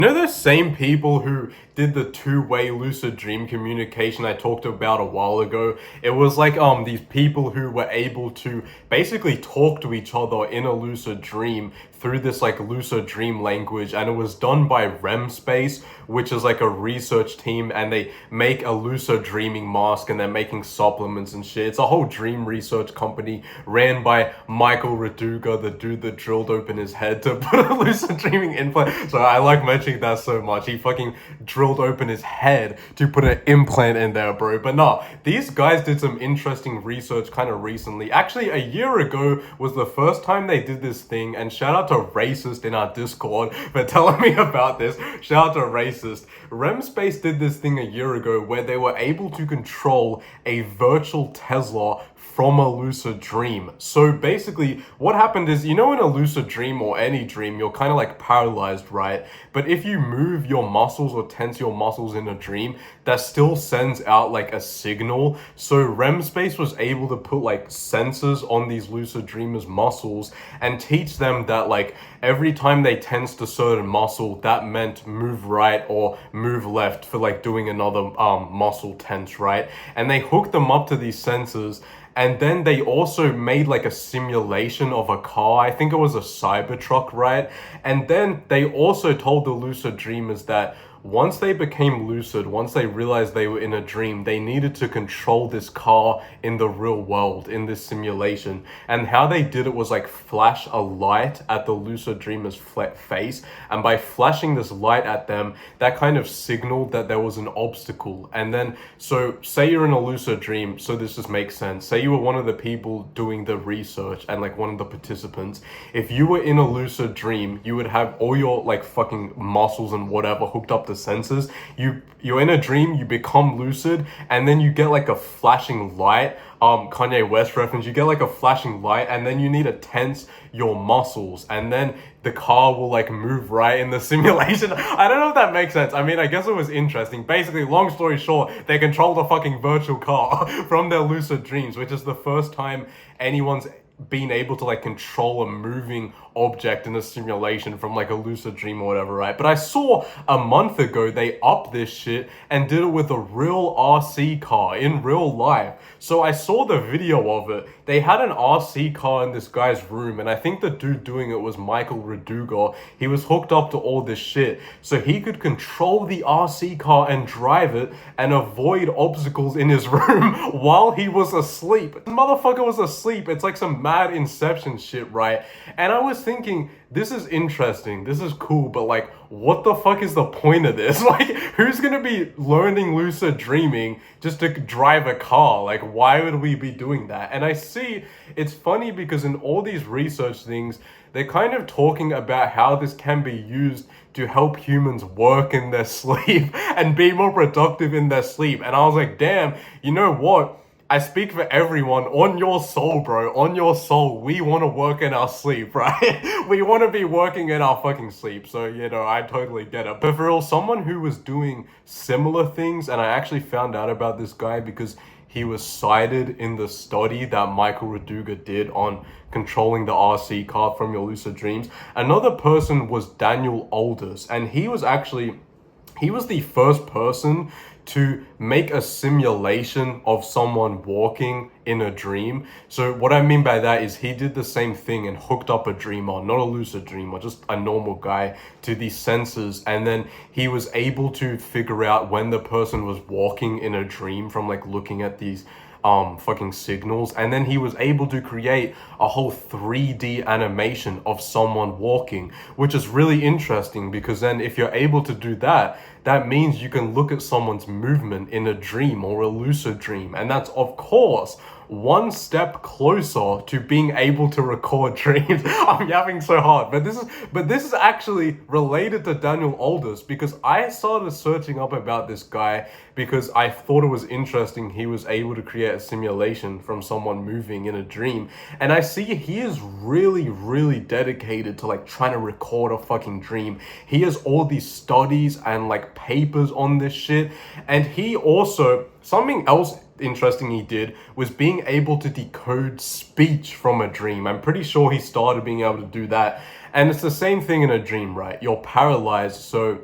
You know those same people who did the two-way lucid dream communication I talked about a while ago? It was like these people who were able to basically talk to each other in a lucid dream through this like lucid dream language, and it was done by REM Space, which is like a research team, and they make a lucid dreaming mask and they're making supplements and shit. It's a whole dream research company ran by Michael Raduga, the dude that drilled open his head to put a lucid dreaming implant. So I like mentioning that so much. He fucking drilled open his head to put an implant in there, bro. But no, these guys did some interesting research kind of recently. Actually, a year ago was the first time they did this thing, and shout out to Racist in our Discord for telling me about this. Shout out to Racist. REM Space did this thing a year ago where they were able to control a virtual Tesla from a lucid dream. So basically what happened is, you know, in a lucid dream or any dream, you're kind of like paralyzed, right? But if you move your muscles or tense your muscles in a dream, that still sends out like a signal. So REM Space was able to put like sensors on these lucid dreamers' muscles and teach them that like every time they tensed a certain muscle, that meant move right or move left for like doing another muscle tense, right? And they hooked them up to these sensors. And then they also made like a simulation of a car. I think it was a Cybertruck, right? And then they also told the lucid dreamers that once they became lucid, once they realized they were in a dream, they needed to control this car in the real world, in this simulation. And how they did it was like flash a light at the lucid dreamer's face. And by flashing this light at them, that kind of signaled that there was an obstacle. And then, so say you're in a lucid dream, so this just makes sense. Say you were one of the people doing the research and like one of the participants. If you were in a lucid dream, you would have all your like fucking muscles and whatever hooked up to senses. You're in a dream, you become lucid, and then you get like a flashing light. Kanye West reference, you get like a flashing light, and then you need to tense your muscles, and then the car will like move right in the simulation. I don't know if that makes sense. I mean, I guess it was interesting. Basically, long story short, they control the fucking virtual car from their lucid dreams, which is the first time anyone's being able to like control a moving object in a simulation from like a lucid dream or whatever, right? But I saw a month ago they upped this shit and did it with a real RC car in real life. So I saw the video of it. They had an RC car in this guy's room, and I think the dude doing it was Michael Raduga. He was hooked up to all this shit, so he could control the RC car and drive it and avoid obstacles in his room while he was asleep. The motherfucker was asleep. It's like some mad Inception shit, right? And I was thinking, this is interesting, this is cool, but like, what the fuck is the point of this? Like, who's gonna be learning lucid dreaming just to drive a car? Like, why would we be doing that? And I see, it's funny because in all these research things, they're kind of talking about how this can be used to help humans work in their sleep and be more productive in their sleep. And I was like, damn, you know what? I speak for everyone. On your soul, bro. On your soul. We want to work in our sleep, right? We want to be working in our fucking sleep. So, you know, I totally get it. But for real, someone who was doing similar things, and I actually found out about this guy because he was cited in the study that Michael Raduga did on controlling the RC car from your lucid dreams. Another person was Daniel Aldous, and he was the first person to make a simulation of someone walking in a dream. So what I mean by that is he did the same thing and hooked up a dreamer, not a lucid dreamer, just a normal guy, to these sensors, and then he was able to figure out when the person was walking in a dream from like looking at these fucking signals, and then he was able to create a whole 3D animation of someone walking, which is really interesting because then if you're able to do that, that means you can look at someone's movement in a dream or a lucid dream, and that's of course one step closer to being able to record dreams. I'm yapping so hard, but this is actually related to Daniel Aldous because I started searching up about this guy because I thought it was interesting he was able to create a simulation from someone moving in a dream, and I see he is really dedicated to like trying to record a fucking dream. He has all these studies and like papers on this shit, and he also, something else interesting he did was being able to decode speech from a dream. I'm pretty sure he started being able to do that. And it's the same thing in a dream, right? You're paralyzed, so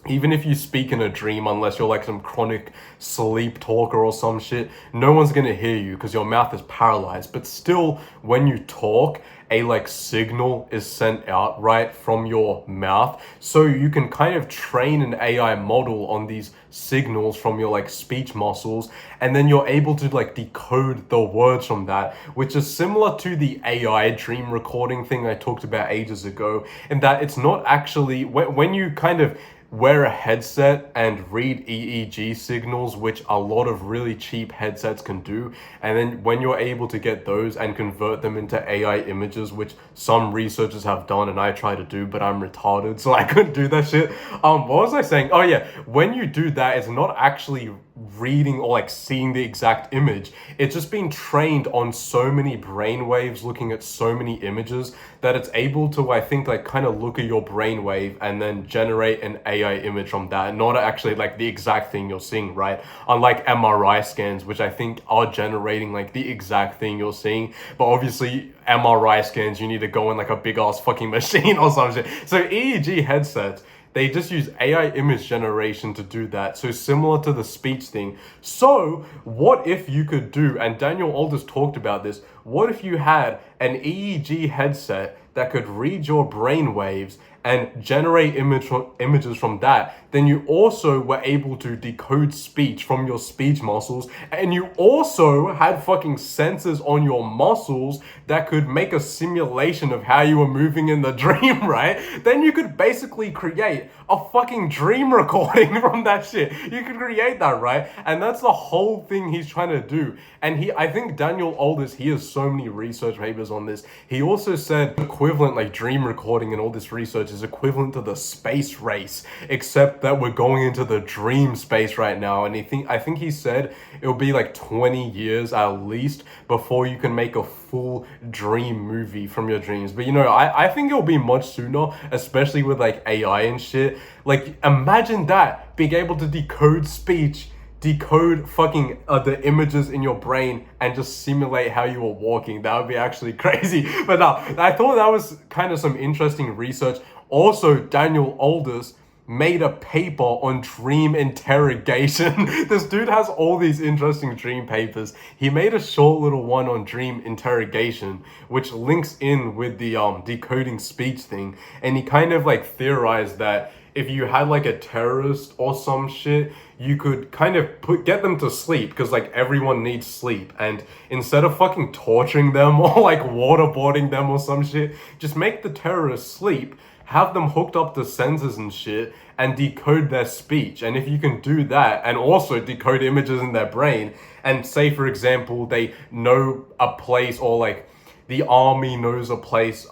even if you speak in a dream, unless you're like some chronic sleep talker or some shit, no one's gonna hear you because your mouth is paralyzed. But still, when you talk, a like signal is sent out right from your mouth, so you can kind of train an AI model on these signals from your like speech muscles, and then you're able to like decode the words from that, which is similar to the AI dream recording thing I talked about ages ago, in that it's not actually when you kind of wear a headset and read EEG signals, which a lot of really cheap headsets can do. And then when you're able to get those and convert them into AI images, which some researchers have done and I try to do, but I'm retarded, so I couldn't do that shit. What was I saying? Oh yeah, when you do that, it's not actually reading or like seeing the exact image. It's just being trained on so many brainwaves looking at so many images that it's able to, I think, like kind of look at your brainwave and then generate an AI image from that, not actually like the exact thing you're seeing, right? Unlike MRI scans, which I think are generating like the exact thing you're seeing. But obviously MRI scans, you need to go in like a big ass fucking machine or some shit. So EEG headsets, they just use AI image generation to do that. So similar to the speech thing. So what if you could do, and Daniel Aldous talked about this, what if you had an EEG headset that could read your brain waves and generate images from that? Then you also were able to decode speech from your speech muscles, and you also had fucking sensors on your muscles that could make a simulation of how you were moving in the dream, right? Then you could basically create a fucking dream recording from that shit. You could create that, right? And that's the whole thing he's trying to do. And I think Daniel Aldous, he has so many research papers on this. He also said equivalent, like dream recording and all this research is equivalent to the space race, except that we're going into the dream space right now. And I think he said it'll be like 20 years at least before you can make a full dream movie from your dreams. But I think it'll be much sooner, especially with like AI and shit. Like imagine that, being able to decode speech, decode fucking the images in your brain and just simulate how you were walking. That would be actually crazy. But no, I thought that was kind of some interesting research. Also, Daniel Aldous made a paper on dream interrogation. This dude has all these interesting dream papers. He made a short little one on dream interrogation, which links in with the decoding speech thing. And he kind of like theorized that if you had like a terrorist or some shit, you could kind of get them to sleep, because like everyone needs sleep, and instead of fucking torturing them or like waterboarding them or some shit, just make the terrorists sleep, have them hooked up to sensors and shit, and decode their speech. And if you can do that and also decode images in their brain, and say for example they know a place, or like the army knows a place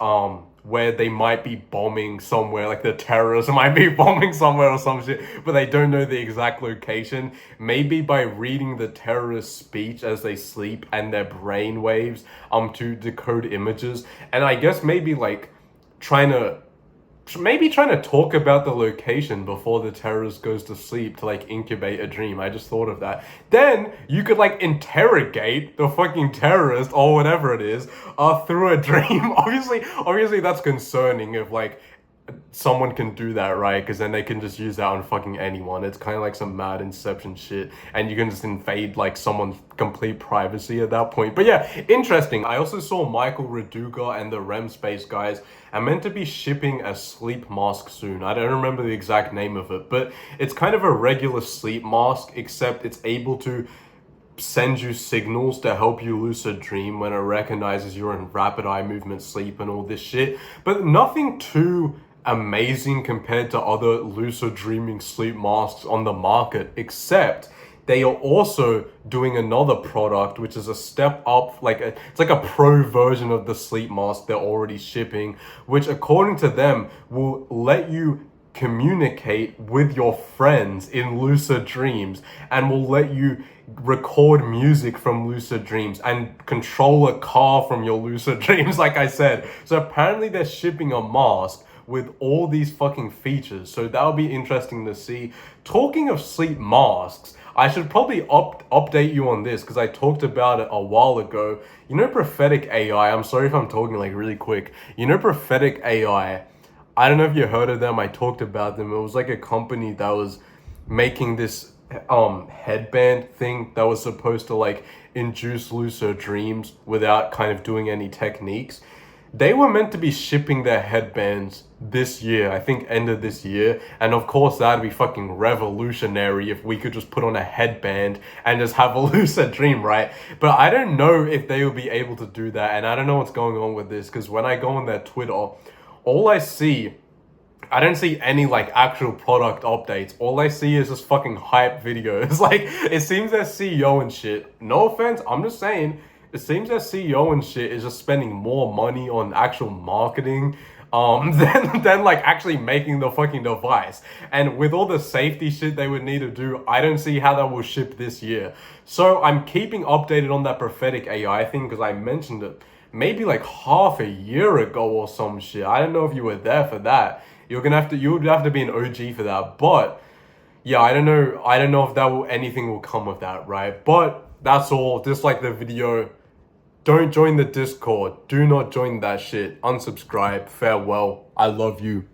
where they might be bombing somewhere, like the terrorists might be bombing somewhere or some shit, but they don't know the exact location. Maybe by reading the terrorist speech as they sleep and their brain waves to decode images, and I guess maybe like trying to talk about the location before the terrorist goes to sleep to like incubate a dream. I just thought of that. Then you could like interrogate the fucking terrorist or whatever it is through a dream. Obviously that's concerning if like someone can do that, right? Because then they can just use that on fucking anyone. It's kind of like some mad Inception shit, and you can just invade like someone's complete privacy at that point. But yeah, interesting. I also saw Michael Raduga and the REM Space guys are meant to be shipping a sleep mask soon. I don't remember the exact name of it, but it's kind of a regular sleep mask, except it's able to send you signals to help you lucid dream when it recognizes you're in rapid eye movement sleep and all this shit. But nothing too amazing compared to other lucid dreaming sleep masks on the market, except they are also doing another product which is a step up, it's like a pro version of the sleep mask they're already shipping, which according to them will let you communicate with your friends in lucid dreams, and will let you record music from lucid dreams and control a car from your lucid dreams, like I said. So apparently they're shipping a mask with all these fucking features, so that'll be interesting to see. Talking of sleep masks, I should probably update you on this, because I talked about it a while ago. Prophetic AI, I'm sorry if I'm talking like really quick. Prophetic AI, I don't know if you heard of them. I talked about them. It was like a company that was making this headband thing that was supposed to like induce lucid dreams without kind of doing any techniques. They were meant to be shipping their headbands this year, I think end of this year. And of course, that'd be fucking revolutionary if we could just put on a headband and just have a lucid dream, right? But I don't know if they will be able to do that. And I don't know what's going on with this because when I go on their Twitter, all I don't see any like actual product updates. All I see is just fucking hype videos. Like it seems their CEO and shit. No offense, I'm just saying. It seems their CEO and shit is just spending more money on actual marketing than like actually making the fucking device. And with all the safety shit they would need to do, I don't see how that will ship this year. So I'm keeping updated on that prophetic AI thing because I mentioned it maybe like half a year ago or some shit. I don't know if you were there for that. You would have to be an OG for that. But yeah, I don't know. I don't know if anything will come of that, right? But that's all. Dislike the video. Don't join the Discord. Do not join that shit. Unsubscribe. Farewell. I love you.